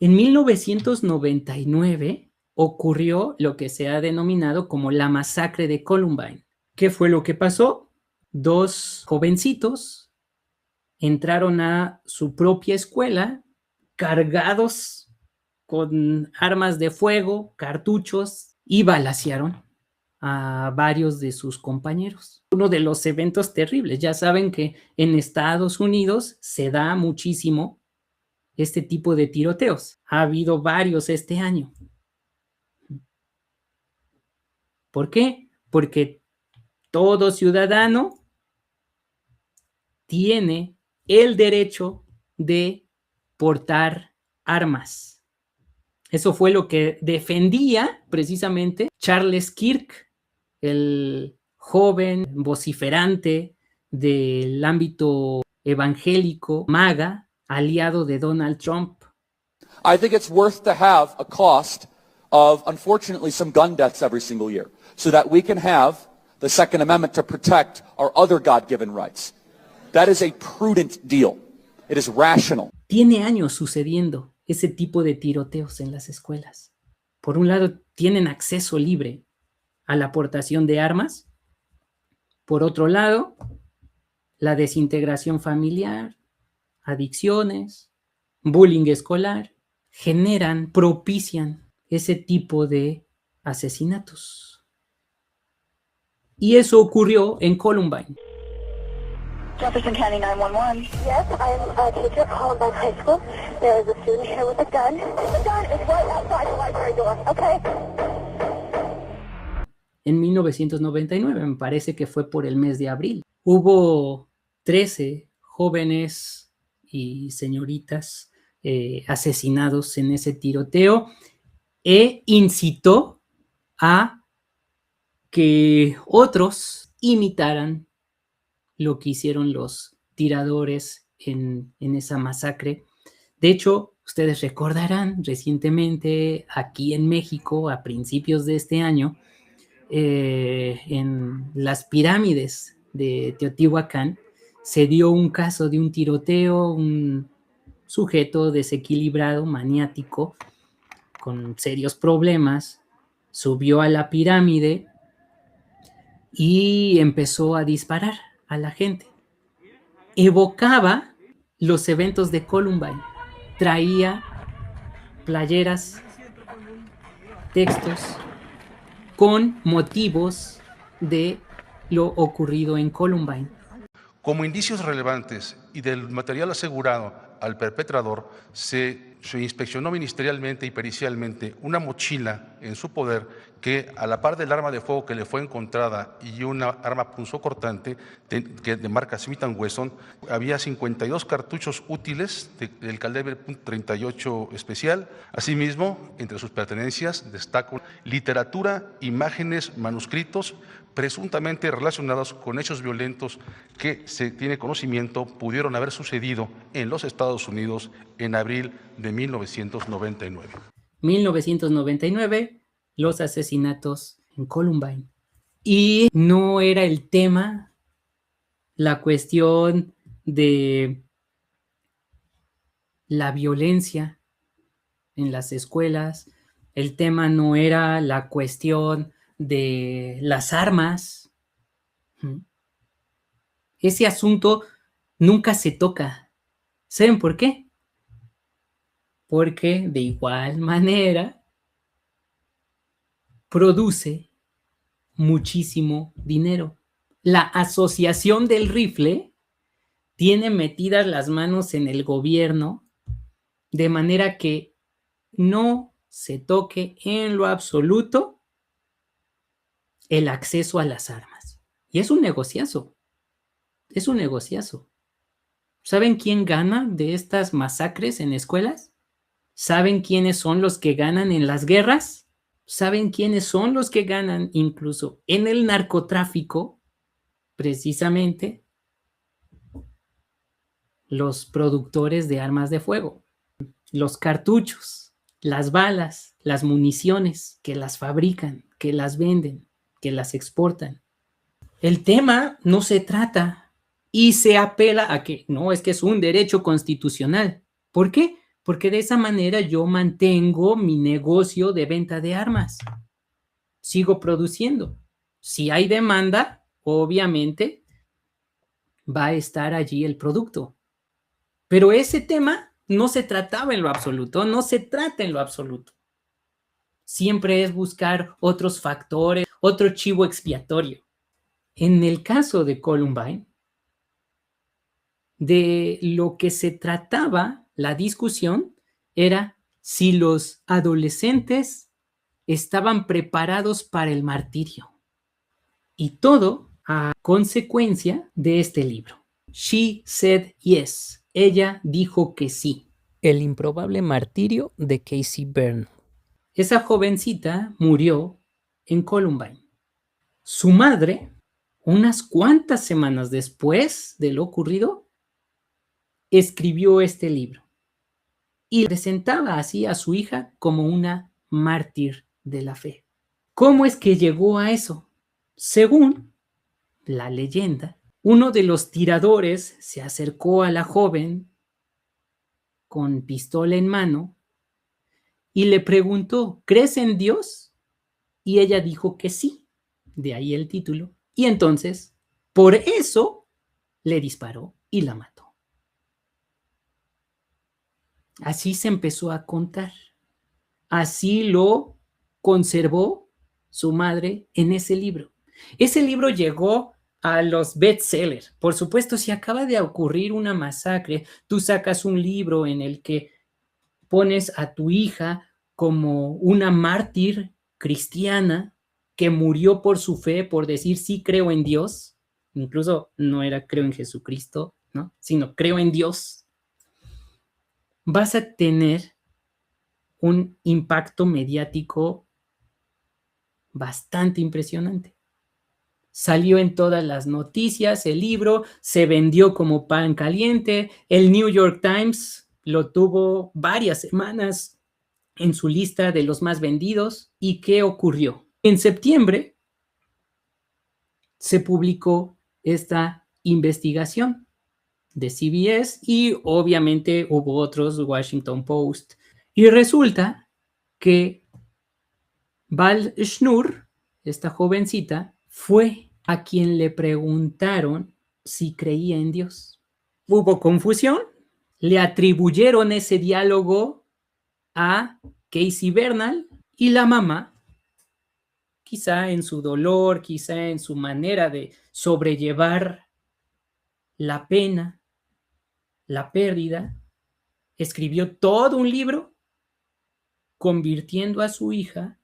En 1999 ocurrió lo que se ha denominado como la masacre de Columbine. ¿Qué fue lo que pasó? Dos jovencitos entraron a su propia escuela cargados con armas de fuego, cartuchos, y balacearon a varios de sus compañeros. Uno de los eventos terribles. Ya saben que en Estados Unidos se da muchísimo este tipo de tiroteos. Ha habido varios este año. ¿Por qué? Porque todo ciudadano tiene el derecho de portar armas. Eso fue lo que defendía precisamente Charles Kirk, el joven vociferante del ámbito evangélico, MAGA, aliado de Donald Trump. I think it's worth to have a cost of, unfortunately, some gun deaths every single year, so that we can have the Second Amendment to protect our other God-given rights. That is a prudent deal. It is rational. Tiene años sucediendo ese tipo de tiroteos en las escuelas. Por un lado, tienen acceso libre a la aportación de armas. Por otro lado, la desintegración familiar, adicciones, bullying escolar, propician ese tipo de asesinatos. Y eso ocurrió en Columbine. Jefferson County 911. Yes, I'm a teacher at Columbine High School. There is a student here with a gun. The gun is right outside the library door, okay? En 1999, me parece que fue por el mes de abril, hubo 13 jóvenes y señoritas asesinados en ese tiroteo e incitó a que otros imitaran lo que hicieron los tiradores en esa masacre. De hecho, ustedes recordarán recientemente aquí en México, a principios de este año, en las pirámides de Teotihuacán, se dio un caso de un tiroteo, un sujeto desequilibrado, maniático, con serios problemas, subió a la pirámide y empezó a disparar a la gente. Evocaba los eventos de Columbine, traía playeras, textos con motivos de lo ocurrido en Columbine. Como indicios relevantes y del material asegurado al perpetrador, se inspeccionó ministerialmente y pericialmente una mochila en su poder que, a la par del arma de fuego que le fue encontrada y una arma punzocortante de marca Smith & Wesson, había 52 cartuchos útiles del calibre .38 especial. Asimismo, entre sus pertenencias destacan literatura, imágenes, manuscritos, presuntamente relacionados con hechos violentos que se tiene conocimiento pudieron haber sucedido en los Estados Unidos en abril de 1999. 1999, los asesinatos en Columbine. Y no era el tema la cuestión de la violencia en las escuelas, el tema no era la cuestión de las armas. Ese asunto nunca se toca. ¿Saben por qué? Porque de igual manera produce muchísimo dinero. La asociación del rifle tiene metidas las manos en el gobierno de manera que no se toque en lo absoluto el acceso a las armas. Y es un negociazo. Es un negociazo. ¿Saben quién gana de estas masacres en escuelas? ¿Saben quiénes son los que ganan en las guerras? ¿Saben quiénes son los que ganan incluso en el narcotráfico? Precisamente los productores de armas de fuego. Los cartuchos, las balas, las municiones que las fabrican, que las venden, que las exportan. El tema no se trata y se apela a que no, es que es un derecho constitucional. ¿Por qué? porque de esa manera yo mantengo mi negocio de venta de armas. Sigo produciendo. Si hay demanda, obviamente va a estar allí el producto. Pero ese tema no se trataba en lo absoluto, no se trata en lo absoluto. Siempre es buscar otros factores, otro chivo expiatorio. En el caso de Columbine, de lo que se trataba la discusión era si los adolescentes estaban preparados para el martirio. Y todo a consecuencia de este libro. She said yes. Ella dijo que sí. El improbable martirio de Casey Bernall. Esa jovencita murió en Columbine. Su madre, unas cuantas semanas después de lo ocurrido, escribió este libro y presentaba así a su hija como una mártir de la fe. ¿Cómo es que llegó a eso? Según la leyenda, uno de los tiradores se acercó a la joven con pistola en mano y le preguntó, ¿crees en Dios? Y ella dijo que sí, de ahí el título. Y entonces, por eso, le disparó y la mató. Así se empezó a contar. Así lo conservó su madre en ese libro. Ese libro llegó a los bestsellers. Por supuesto, si acaba de ocurrir una masacre, tú sacas un libro en el que pones a tu hija como una mártir cristiana que murió por su fe, por decir sí creo en Dios. Incluso no era creo en Jesucristo, ¿no? Sino creo en Dios. Vas a tener un impacto mediático bastante impresionante. Salió en todas las noticias, el libro se vendió como pan caliente, el New York Times lo tuvo varias semanas en su lista de los más vendidos. ¿Y qué ocurrió? En septiembre se publicó esta investigación de CBS y obviamente hubo otros, Washington Post, y resulta que Val Schnur, esta jovencita, fue a quien le preguntaron si creía en Dios. Hubo confusión, le atribuyeron ese diálogo a Casey Bernall y la mamá, quizá en su dolor, quizá en su manera de sobrellevar la pena, la pérdida, escribió todo un libro convirtiendo a su hija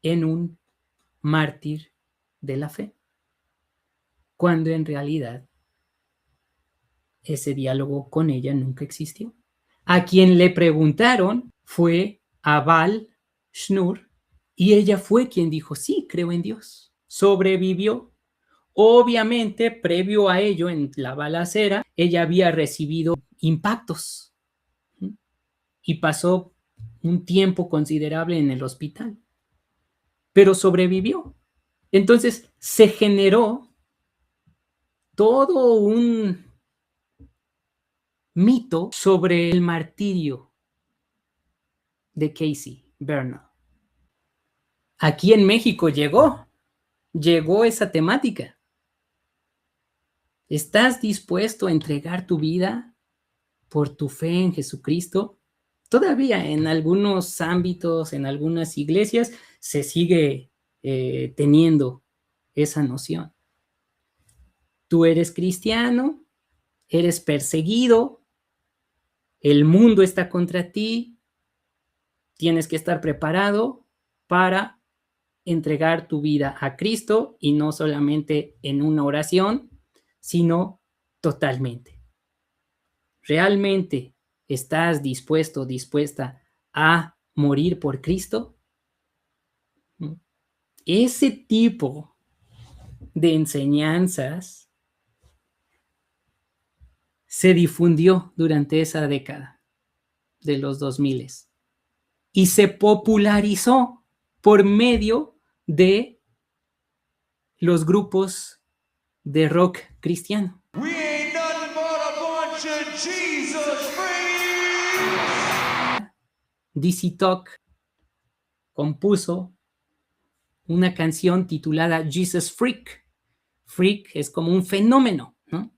en un mártir de la fe, cuando en realidad ese diálogo con ella nunca existió. A quien le preguntaron fue a Val Schnur y ella fue quien dijo, sí, creo en Dios. Sobrevivió. Obviamente, previo a ello, en la balacera, ella había recibido impactos y pasó un tiempo considerable en el hospital, pero sobrevivió. Entonces, se generó todo un mito sobre el martirio de Casey Bernall. Aquí en México llegó esa temática. ¿Estás dispuesto a entregar tu vida por tu fe en Jesucristo? Todavía en algunos ámbitos, en algunas iglesias, se sigue teniendo esa noción. Tú eres cristiano, eres perseguido, el mundo está contra ti, tienes que estar preparado para entregar tu vida a Cristo y no solamente en una oración, sino totalmente. ¿Realmente estás dispuesto, dispuesta a morir por Cristo? Ese tipo de enseñanzas se difundió durante esa década de los 2000 y se popularizó por medio de los grupos de rock cristiano. We ain't nothing but a bunch of Jesus freaks. DC Talk compuso una canción titulada Jesus Freak. Freak es como un fenómeno, ¿no?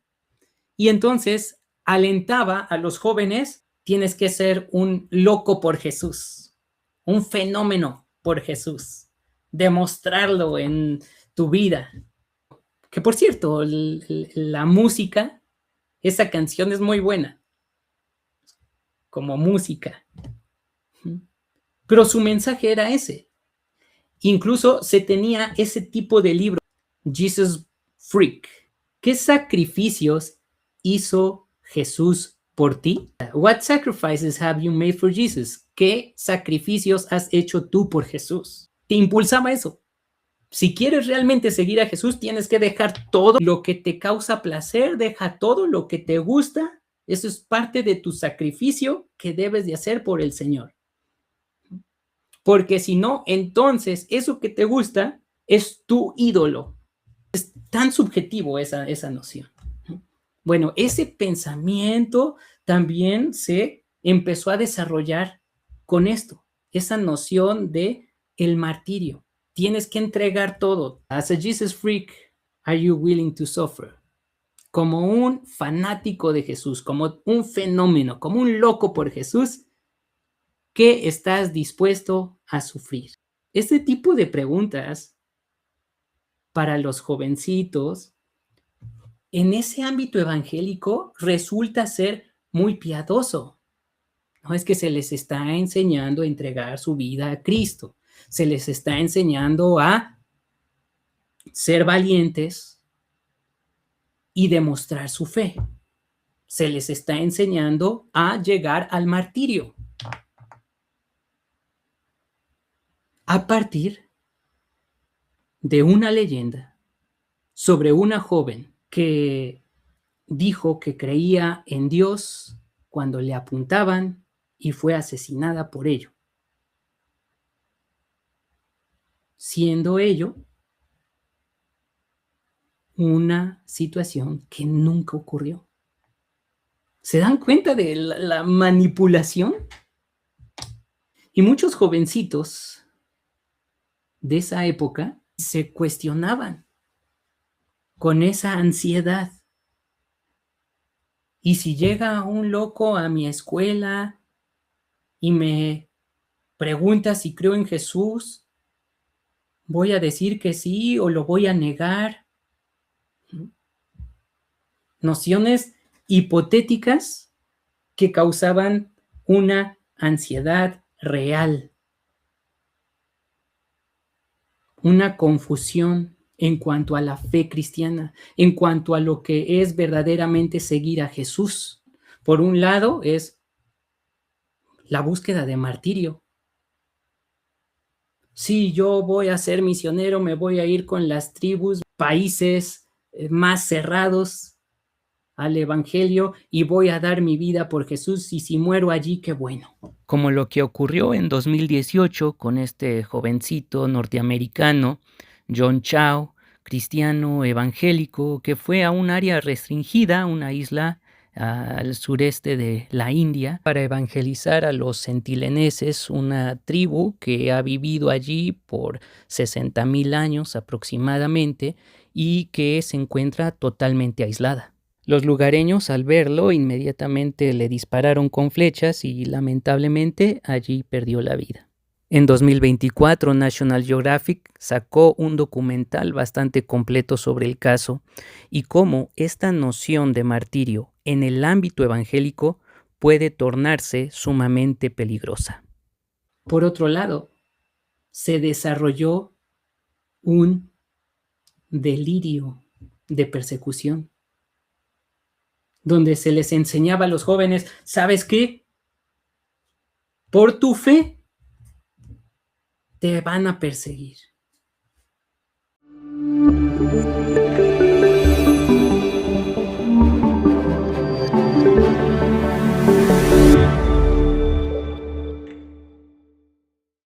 Y entonces alentaba a los jóvenes, tienes que ser un loco por Jesús, un fenómeno por Jesús, demostrarlo en tu vida. Que por cierto, la música, esa canción es muy buena, como música. Pero su mensaje era ese. Incluso se tenía ese tipo de libro, Jesus Freak. ¿Qué sacrificios hizo Jesús por ti? What sacrifices have you made for Jesus? ¿Qué sacrificios has hecho tú por Jesús? Te impulsaba eso. Si quieres realmente seguir a Jesús, tienes que dejar todo lo que te causa placer, deja todo lo que te gusta. Eso es parte de tu sacrificio que debes de hacer por el Señor. Porque si no, entonces eso que te gusta es tu ídolo. Es tan subjetivo esa noción. Bueno, ese pensamiento también se empezó a desarrollar con esto, esa noción de el martirio. Tienes que entregar todo. As a Jesus freak, are you willing to suffer? Como un fanático de Jesús, como un fenómeno, como un loco por Jesús, ¿qué estás dispuesto a sufrir? Este tipo de preguntas para los jovencitos en ese ámbito evangélico resulta ser muy piadoso. No es que se les está enseñando a entregar su vida a Cristo. Se les está enseñando a ser valientes y demostrar su fe. Se les está enseñando a llegar al martirio. A partir de una leyenda sobre una joven que dijo que creía en Dios cuando le apuntaban y fue asesinada por ello. Siendo ello una situación que nunca ocurrió. ¿Se dan cuenta de la manipulación? Y muchos jovencitos de esa época se cuestionaban con esa ansiedad. ¿Y si llega un loco a mi escuela y me pregunta si creo en Jesús? ¿Voy a decir que sí o lo voy a negar? Nociones hipotéticas que causaban una ansiedad real, una confusión en cuanto a la fe cristiana, en cuanto a lo que es verdaderamente seguir a Jesús. Por un lado es la búsqueda de martirio. Si yo voy a ser misionero, me voy a ir con las tribus, países más cerrados al evangelio y voy a dar mi vida por Jesús, y si muero allí, qué bueno. Como lo que ocurrió en 2018 con este jovencito norteamericano, John Chau, cristiano evangélico, que fue a un área restringida, una isla al sureste de la India, para evangelizar a los centileneses, una tribu que ha vivido allí por 60,000 años aproximadamente y que se encuentra totalmente aislada. Los lugareños, al verlo, inmediatamente le dispararon con flechas y lamentablemente allí perdió la vida. En 2024, National Geographic sacó un documental bastante completo sobre el caso y cómo esta noción de martirio en el ámbito evangélico puede tornarse sumamente peligrosa. Por otro lado, se desarrolló un delirio de persecución, donde se les enseñaba a los jóvenes, ¿sabes qué? Por tu fe te van a perseguir.